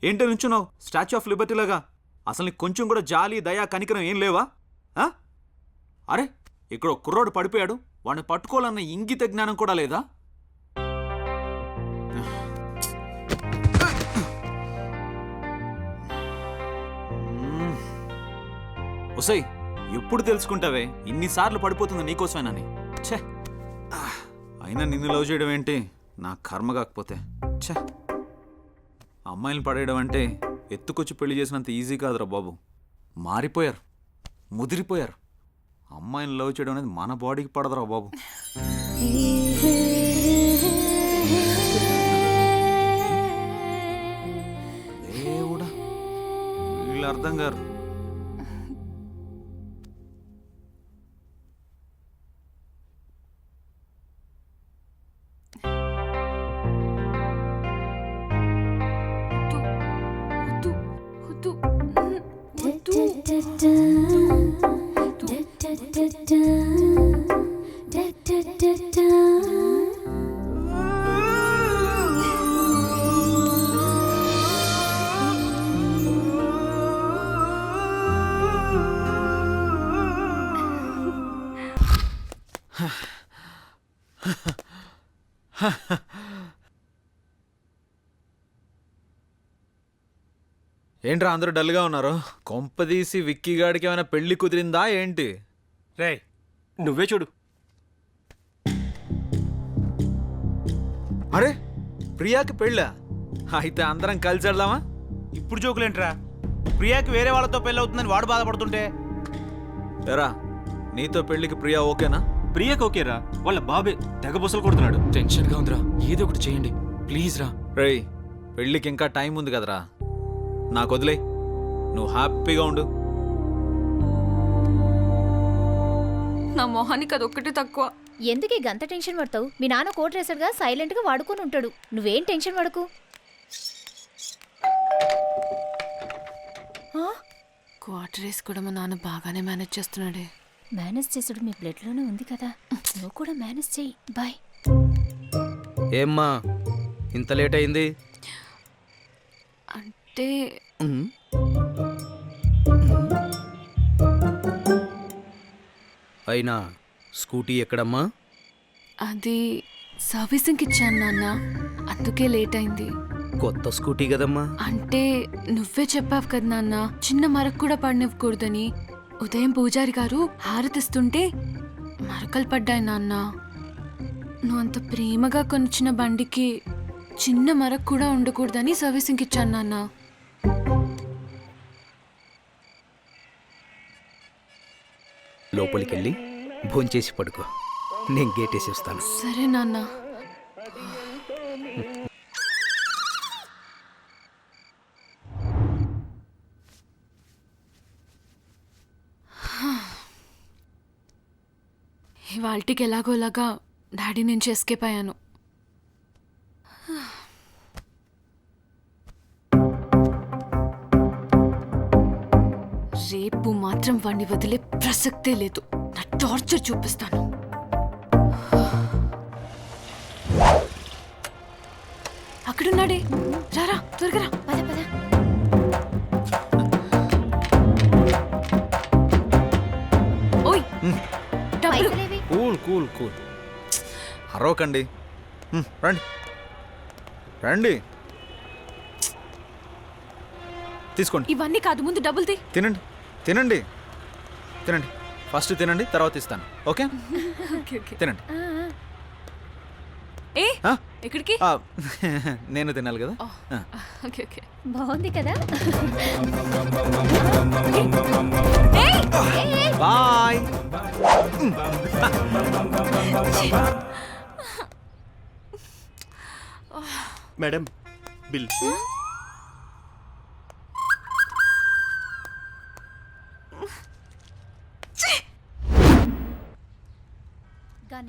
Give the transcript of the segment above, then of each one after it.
ఏంటో నుంచున్నావు statue of Liberty లాగా? అసలు నీకు కొంచెం కూడా జాలి దయా కనికరం ఏం లేవా? అరే ఇక్కడ కుర్రోడు పడిపోయాడు, వాడిని పట్టుకోవాలన్న ఇంగిత జ్ఞానం కూడా లేదా? ఒసై ఎప్పుడు తెలుసుకుంటావే ఇన్నిసార్లు పడిపోతుంది నీకోసమేనని? ఛే, అయినా నిన్ను లవ్ చేయడం ఏంటి నా కర్మ కాకపోతే. ఛే, అమ్మాయిని పడేయడం అంటే ఎత్తుకొచ్చి పెళ్లి చేసినంత ఈజీ కాదురా బాబు. మారిపోయారు, ముదిరిపోయారు. అమ్మాయిని లవ్ చేయడం అనేది మన బాడీకి పడదురా బాబు. దేవుడా, వీళ్ళు అర్థం గారు. ఏంట్రా అందరూ డల్గా ఉన్నారు? కొంపదీసి విక్కీగాడికి ఏమైనా పెళ్లి కుదిరిందా ఏంటి? రే నువ్వే చూడు. అరే ప్రియాకి పెళ్ళా? అయితే అందరం కలిసి వెళ్దామా? ఇప్పుడు జోకులేంట్రా? ప్రియాకి వేరే వాళ్ళతో పెళ్ళి అవుతుందని వాడు బాధపడుతుంటే. ఎరా నీతో పెళ్లికి ప్రియా ఓకేనా? ప్రియాకి ఓకేరా, వాళ్ళ బాబే తెగ బుసలు కొడుతున్నాడు. టెన్షన్గా ఉందిరా, ఏదో ఒకటి చేయండి ప్లీజ్ రా. రేయ్ పెళ్ళికి ఇంకా టైం ఉంది కదరా, నాకు వదిలే, నువ్వు హ్యాపీగా ఉండు. నా మొహానికి అదొక్కటి తక్కువ. ఎందుకు గంత టెన్షన్ పడతావు? మీ నాన్న కోట్ రేసర్గా సైలెంట్గా వాడుకొని ఉంటాడు, నువ్వేం టెన్షన్ పడకు. క్వార్టర్ రేస్ కూడా మా నాన్న బాగానే మేనేజ్ చేస్తున్నాడే. మేనేజ్ చేసుడు మీ బ్లడ్లోనే ఉంది కదా, నువ్వు కూడా మేనేజ్ చెయ్యి. బాయ్. ఏమ్మా ఇంత లేట్ అయింది? అంటే అయినా స్కూటీ ఎక్కడమ్మా? అది సర్వీసింగ్కి ఇచ్చాను నాన్న, అందుకే లేట్ అయింది. కొత్త స్కూటీ కదమ్మా. అంటే నువ్వే చెప్పావు కదా నాన్న, చిన్న మరక కూడా పడినివ్వకూడదని. ఉదయం పూజారి గారు హారతిస్తుంటే మరకలు పడ్డాయి నాన్న. నువ్వు అంత ప్రేమగా కొనిచ్చిన బండికి చిన్న మరక కూడా ఉండకూడదని సర్వీసింగ్కి ఇచ్చాను నాన్న. లోపలికెళ్ళి భోంచేసి పడుకో, నేను గేటేసి వస్తాను. సరే నాన్న. ఇవాళకి ఎలాగోలాగా డాడీ నుంచి ఎస్కేప్ అయ్యాను. రేపు మాత్రం వాడిని వదిలే ప్రసక్తే లేదు. నా టార్చర్ చూపిస్తాను. అక్కడున్నాడే, రారా త్వరగా రా. పద పద. ఓయ్ డబ్బులు. కూల్ కూల్ కూల్, అరవకండి. రండి రండి, తీసుకోండి. ఇవన్నీ కాదు, ముందు డబ్బులు తీ. తినండి తినండి తినండి, ఫస్ట్ తినండి తర్వాత ఇస్తాను. ఓకే తినండి. ఏ ఎక్కడికి? నేను తినాలి కదా. ఓకే ఓకే, బాగుంది కదా. బాయ్. Madam bill.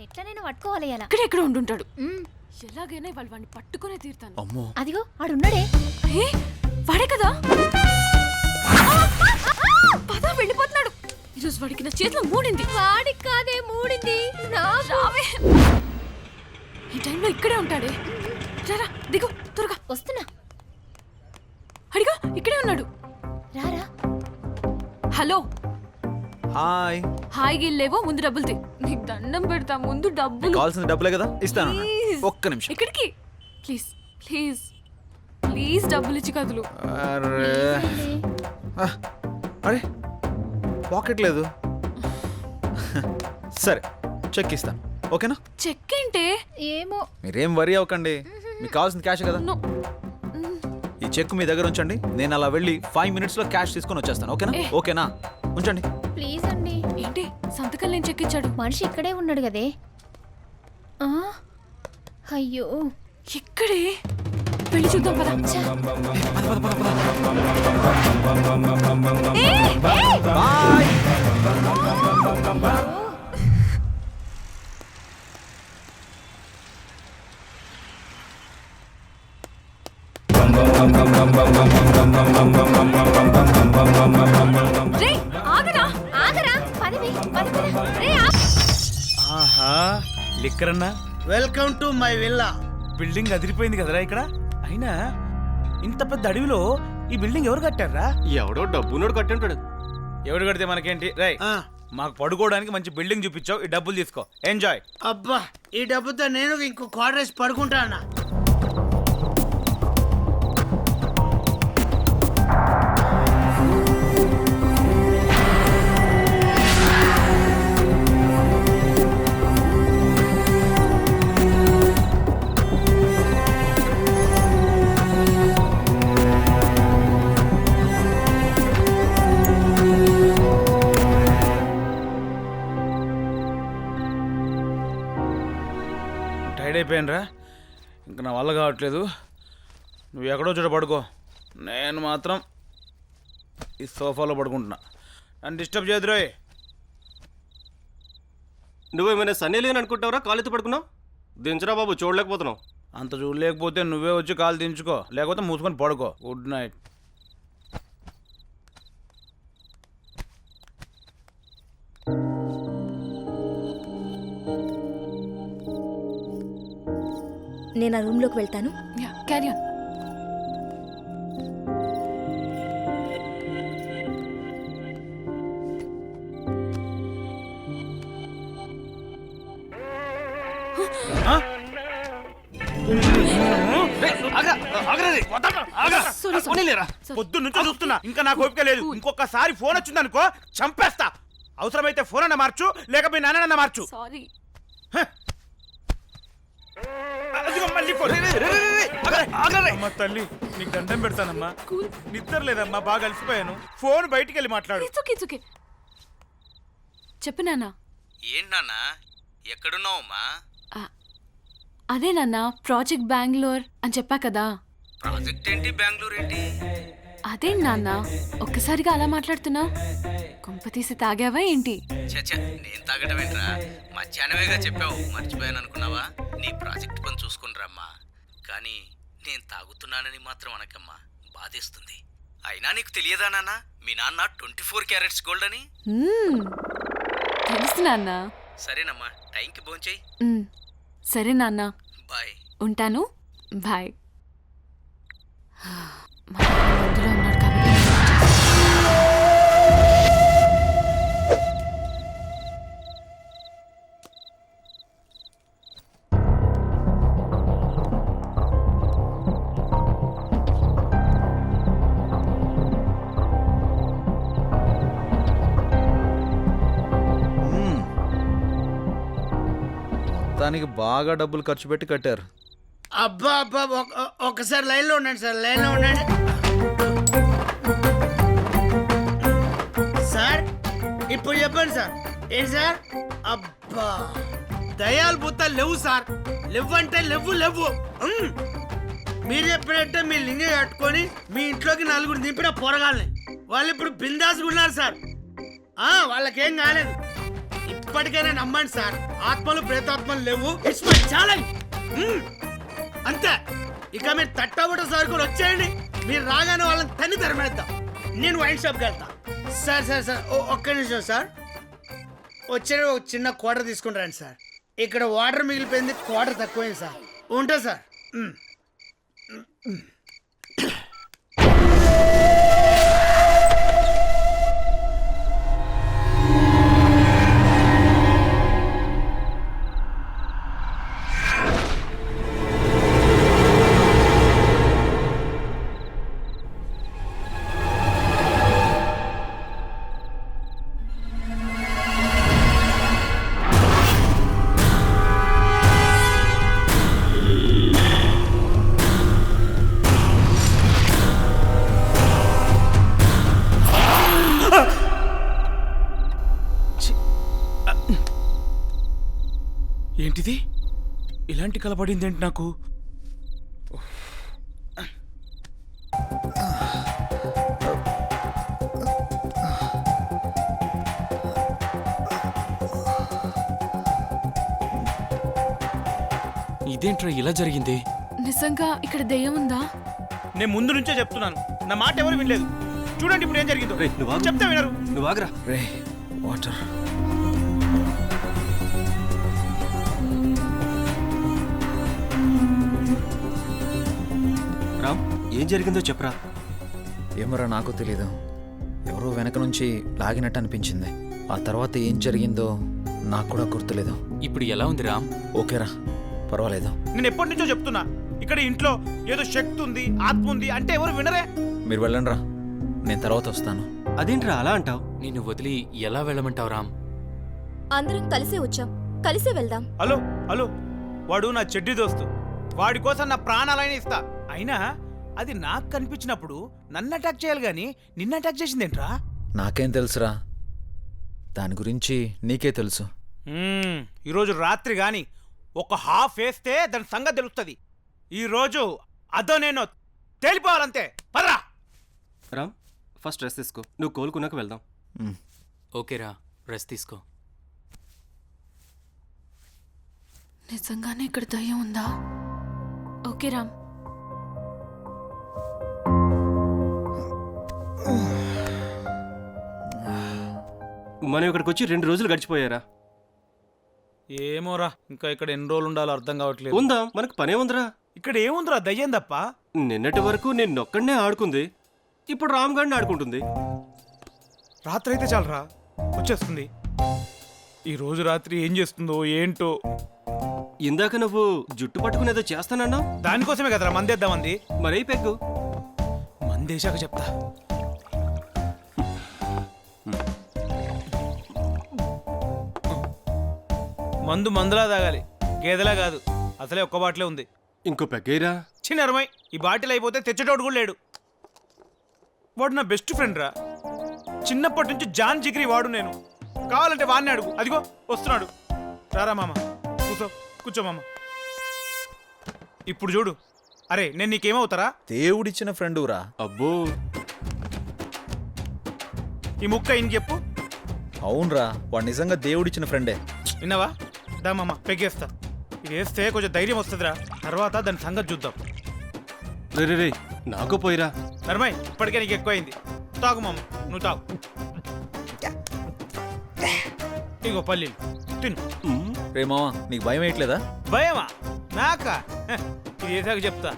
ఎట్లనైనా పట్టుకోవాలి. అలా ఇక్కడెక్కడ ఉండుంటాడు. ఎలాగైనా వాళ్ళు వాడిని పట్టుకునే తీరుతాను. అమ్మో, అదిగో ఆడున్నాడే. వాడే కదా, పద వెళ్ళిపోతున్నాడు. ఈరోజు వాడికి నా చేతిలో మూడింది. వాడికి కాదే మూడింది. రావే, ఈ టైంలో ఇక్కడే ఉంటాడే. రారా దిగు త్వరగా. వస్తున్నా. ఇక్కడే ఉన్నాడు. రారా. Hello, hi. హాయ్ గిల్లేవో, ముందు డబ్బులు తీ. నీకు దండం పెడతా, ముందు డబ్బులు. కావాల్సిన డబ్బులే కదా, ఇస్తాను. Please. ఒక్క నిమిషం. ఎక్కడికి? ప్లీజ్ ప్లీజ్ ప్లీజ్ డబ్బులు ఇచ్చి కదులు. అరే అరే పాకెట్ లేదు. సరే చెక్ ఇస్తాను, ఓకేనా? చెక్ ఏంటే? ఏమో. మీరేం వరీ అవ్వకండి, మీకు కావాల్సిన క్యాష్ కదా. నో. ఈ చెక్ మీ దగ్గర ఉంచండి, నేను అలా వెళ్ళి 5 minutes లో క్యాష్ తీసుకొని వచ్చేస్తాను, ఓకేనా? ఓకేనా, ఉంచండి. ప్లీజ్ అండి. ఏంటి సంతకం నేను చెక్ ఇచ్చాడు? మనిషి ఇక్కడే ఉన్నాడు కదే. ఆ? అయ్యో. ఇక్కడే వెళ్ళి చూద్దాం పద. బాయ్. రే ఆగరా. ఆగరా. పదవి పదవి. రే ఆహా లిక్కర్ అన్నా, welcome to my villa. Building అదిరిపోయింది కదరా ఇక్కడ. అయినా ఇంత పెద్ద అడవిలో ఈ బిల్డింగ్ ఎవరు కట్టారా? ఎవడో డబ్బునోడు కట్టుంటాడు. ఎవడు కడితే మనకేంటి? రై, మాకు పడుకోవడానికి మంచి బిల్డింగ్ చూపించావు, ఈ డబ్బులు తీసుకో, ఎంజాయ్. అబ్బా, ఈ డబ్బుతో నేను ఇంకో క్వార్టర్స్ పడుకుంటా అన్న. టైర్డ్ అయిపోయానురా, ఇంకా నా వల్ల కావట్లేదు. నువ్వు ఎక్కడో చోట పడుకో, నేను మాత్రం ఈ సోఫాలో పడుకుంటున్నా. నన్ను డిస్టర్బ్ చేయదురోయ్. నువ్వేమైనా సన్నీలేని అనుకుంటావురా? కాళ్ళెత్తి పడుకున్నావు. దించరా బాబు, చూడలేకపోతున్నావు. అంత చూడలేకపోతే నువ్వే వచ్చి కాలు దించుకో, లేకపోతే మూసుకొని పడుకో. Good night. నేను ఆ రూమ్లోకి వెళ్తాను. Carry on. పొద్దు నుంచి చూస్తున్నా, ఇంకా నాకు ఓపిక లేదు. ఇంకొకసారి ఫోన్ వచ్చిందనుకో చంపేస్తా. అవసరమైతే ఫోన్ అన్న మార్చు, లేకపోతే నాన్న మార్చు. సారీ. అమ్మ తల్లి, నీకు దండం పెడతానమ్మా. నిద్ర లేదమ్మా, బాగా అలసిపోయాను. ఫోన్ బయటికి వెళ్ళి మాట్లాడు. It's okay. చెప్పు నాన్న. ఏంటి నాన్న, ఎక్కడున్నావమ్మా? అదే నాన్న, ప్రాజెక్ట్ బెంగళూరు అని చెప్పా కదా. ప్రాజెక్ట్ ఏంటి, బెంగళూరు ఏంటి? అదే నాన్న, ఒక్కసారిగా అలా మాట్లాడుతున్నా. కొంపతీసి తాగావా ఏంటి? చచ్చా, నేను తాగటం ఏంట్రా? మధ్యాహ్నమేగా చెప్పావు, మర్చిపోయాను అనుకున్నావా? నీ ప్రాజెక్ట్ పని చూసుకుని రమ్మా, కానీ నేను తాగుతున్నానని మాత్రం అనకమ్మా, బాధేస్తుంది. అయినా నీకు తెలియదా నాన్న, మీ నాన్న 24 క్యారెట్స్ గోల్డ్ అని? తెలుసు నాన్న. సరేనమ్మా, టైంకి భోంచేయి. సరే నాన్న, బాయ్. ఉంటాను. బాయ్. అందులో ఉన్నాడు కాబట్టి దానికి బాగా డబ్బులు ఖర్చు పెట్టి కట్టారు. అబ్బా అబ్బా, ఒక్కసారి లైన్లో ఉండండి సార్, లైన్లో ఉండండి సార్. ఇప్పుడు చెప్పండి సార్. ఏంటి సార్? అబ్బా, దయాలు భూతాలు లేవు సార్. లేవంటే లేవు. మీరు చెప్పినట్టే మీ లింగ కట్టుకొని మీ ఇంట్లోకి 4 దింపిన పోరగాళ్ళని వాళ్ళు ఇప్పుడు బిందాసుగా ఉన్నారు సార్. వాళ్ళకేం కాలేదు. ఇప్పటికైనా నమ్మండి సార్, ఆత్మలు ప్రేతాత్మలు లేవు. It's my challenge. అంతే. ఇక మీరు తట్టబుట్ట సరుకులు వచ్చేయండి, మీరు రాగానే వాళ్ళని తన్ని తరిమేద్దాం. నేను వైన్ షాప్కి వెళ్తా. సార్ ఒక్క నిమిషం సార్. వచ్చే ఒక చిన్న క్వార్టర్ తీసుకుని రండి సార్. ఇక్కడ వాటర్ మిగిలిపోయింది, క్వార్టర్ తక్కువైంది సార్. ఉంటా సార్. ఏంటిది ఇలాంటి కల పడింది ఏంటి నాకు? ఇదేంట్రా ఇలా జరిగింది? నిజంగా ఇక్కడ దెయ్యం ఉందా? నేను ముందు నుంచే చెప్తున్నాను, నా మాట ఎవరు వినలేదు. చూడండి ఇప్పుడు ఏం జరిగిందో. రేయ్, నువ్వు ఆగు. చెప్తే వినరు. నువ్వు ఆగరా. రే వాటర్. రామ్, ఏం జరిగిందో చెప్పరా. ఏమరా నాకు తెలీదు. ఎవరో వెనక నుంచి లాగినట్టు అనిపించింది. ఆ తర్వాత ఏం జరిగిందో నాకు కూడా గుర్తులేదు. ఇప్పుడు ఎలా ఉంది రామ్? ఓకేరా, పర్వాలేదు. నేను ఎప్పటి నుంచో చెప్తున్నా, ఇక్కడ ఇంట్లో ఏదో శక్తి ఉంది, ఆత్మ ఉంది అంటే ఎవరు వినరే. మీరు వెళ్ళండిరా, నేను తర్వాత వస్తాను. అదేంట్రా అలా అంటావు? నిన్ను వదిలి ఎలా వెళ్ళమంటావు రామ్? అందరం కలిసే వచ్చాం, కలిసే వెళ్దాం. హలో హలో, వాడు నా చెడ్డి దోస్తు, వాడి కోసం నా ప్రాణాలైనా ఇస్తా. అయినా అది నాకు కనిపించినప్పుడు నన్ను అటాక్ చేయాలి గాని నిన్ను అటాక్ చేసిందేంట్రా? నాకేం తెలుసురా, దాని గురించి నీకే తెలుసు. ఈరోజు రాత్రి గాని ఒక హాఫ్ వేస్తే దాని సంగతి తెలుస్తుంది. ఈరోజు అదో నేను తేలిపోవాలంతే. పర్రా. రామ్, ఫస్ట్ రెస్ట్ తీసుకో, నువ్వు కోలుకున్నాక వెళ్దాం. ఓకేరా, రెస్ట్ తీసుకో. నిజంగానే ఇక్కడ దయ్యం ఉందా? ఓకే రామ్. మనం ఇక్కడికి వచ్చి 2 రోజులు గడిచిపోయారా. ఏమోరా, ఇంకా ఇక్కడ ఎన్ని రోజులు ఉండాలో అర్థం కావట్లేదు. ఉందాం, మనకు పనే ఉందిరా. ఇక్కడ ఏముందిరా, దయ్యం తప్ప. నిన్నటి వరకు నిన్నొక్కడనే ఆడుకుంది, ఇప్పుడు రామ్ గాడిని ఆడుకుంటుంది. రాత్రి అయితే చాలరా, వచ్చేస్తుంది. ఈ రోజు రాత్రి ఏం చేస్తుందో ఏంటో. ఇందాక నువ్వు జుట్టు పట్టుకునేదో చేస్తానన్నావు. దానికోసమే కదరా మందేద్దామంది. మరీ పెగ్గు. మందేశాక చెప్తా. మందు మందులా తాగాలి, గేదెలా కాదు. అసలే ఒక్క బాటిలే ఉంది. ఇంకో పెగ్గేరా. చిన్న అరమై, ఈ బాటిల్ అయిపోతే తెచ్చేటోడు కూడా లేడు. వాడు నా బెస్ట్ ఫ్రెండ్ రా, చిన్నప్పటి నుంచి జాన్ జిగ్రీ వాడు. నేను కావాలంటే వాడిని అడుగు, అదిగో వస్తున్నాడు. రారా మామ, కూర్చో మామ. ఇప్పుడు చూడు. అరే నేను నీకేమవుతారా? దేవుడిచ్చిన ఫ్రెండురా. అబ్బో, ఈ ముక్క ఈయనకి చెప్పు. అవునరా, వాడు నిజంగా దేవుడిచ్చిన ఫ్రెండే. విన్నావా? దా మామ, పెగ్గేస్తా. ఇది వేస్తే కొంచెం ధైర్యం వస్తుందిరా, తర్వాత దాని సంగతి చూద్దాం. రే రే, నాకు పోయిరా. నర్మయ్, ఇప్పటికే నీకు ఎక్కువైంది. తాగు మామ, నువ్వు తాగు. ఇగో పల్లీలు తిను. రే మావా, నీకు భయం వేయట్లేదా? భయమా నాకా? ఇది వేసాక చెప్తా.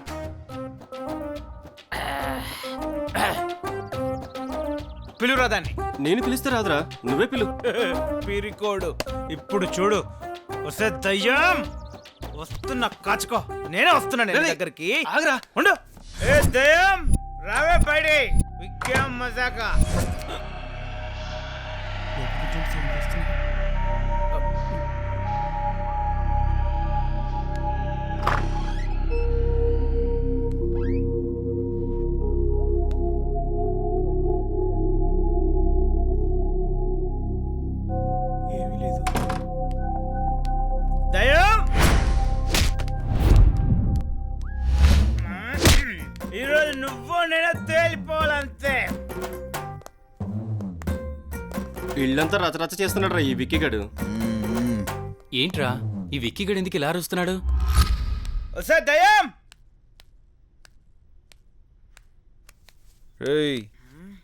పిలువురా దాన్ని. నేను పిలిస్తే రాదురా, నువ్వే పిలు. పిరికోడు. ఇప్పుడు చూడు. వస్తే దయ్యం వస్తున్నా, కాచుకో. నేనే వస్తున్నా నీ దగ్గరికి. ఆగరా. ఉండు. ఏ దయ్యం, రావే బయడి. విక్రమ్ మజాకా. ఏమీ లేదు. దయ్యం, ఈరోజు నువ్వు నేను తేలిపోవాలంతే. ఇళ్ళంతా రచరచ చేస్తున్నాడు రా ఈ విక్కిగాడు. ఏంట్రా, ఈ విక్కీగడు ఎందుకు ఇలా అరుస్తున్నాడు? వస్తే దయ్యం. రేయ్,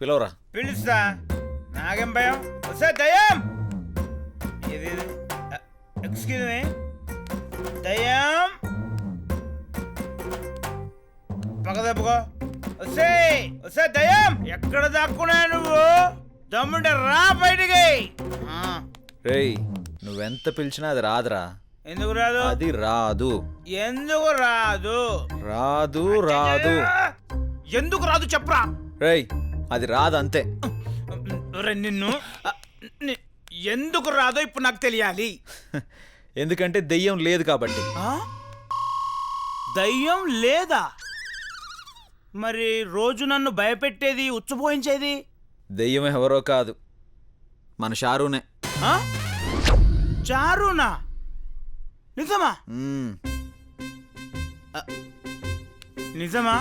పిలవరా. పిలుస్తా, నాకేం భయం. వస్తే దయ్యం. ఇది ఎక్స్క్యూజ్ మీ దయ్యం, పక్క తప్పుకో. వస్తే దయ్యం, ఎక్కడ దాక్కున్నా నువ్వు? దమ్ముంటే రా బయటికి. రేయ్, నువ్వెంత పిలిచినా అది రాదురా. ఎందుకు రాదు? అది రాదు. ఎందుకు రాదు? రాదు రాదు. ఎందుకు రాదు చెప్పరా? రేయ్, అది రాదు అంతే. నిన్ను ఎందుకు రాదో ఇప్పుడు నాకు తెలియాలి. ఎందుకంటే దెయ్యం లేదు కాబట్టి. దయ్యం లేదా? మరి రోజు నన్ను భయపెట్టేది, ఉచ్చపోయించేది దెయ్యం ఎవరో కాదు, మన షారూనే. చారునా? నిజమా? మ్మ్. నిజమా?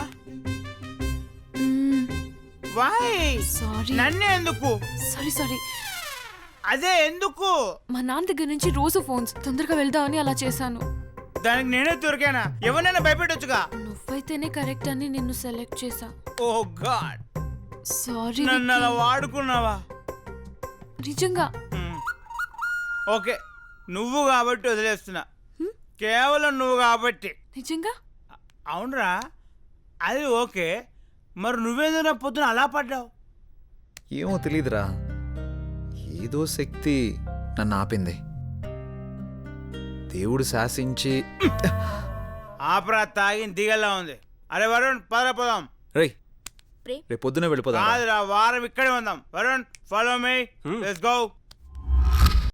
వాయ్ సారీ నన్నే ఎందుకు? సారీ అదే ఎందుకు? మా నాన్న దగ్గర నుంచి రోజు ఫోన్స్, తొందరగా వెళ్దామని అలా చేశాను. దానికి నేనే దొరికానా? ఎవరినైనా భయపెట్టొచ్చుగా. నువ్వైతేనే కరెక్ట్ అని నిన్ను సెలెక్ట్ చేశా. ఓ గాడ్, సారీ నన్ను అలా వాడుకున్నావా? నిజంగా. ఓకే, నువ్వు కాబట్టి వదిలేస్తున్నా. కేవలం నువ్వు కాబట్టి. నిజంగా అవునరా, అది ఓకే. మరి నువ్వేదైనా పొద్దున అలా పడ్డావు? ఏమో తెలీదురా, ఏదో శక్తి నన్ను ఆపింది. దేవుడు శాసించి ఆపరా, తాగిన దిగల్లా ఉంది. అరే వరుణ్, పదం. రేయ్ ప్రేమ్. రేపు పొద్దునే వెళ్ళిపోదాం. కాదురా, వారం ఇక్కడే ఉందాం. Varun, follow me, let's go.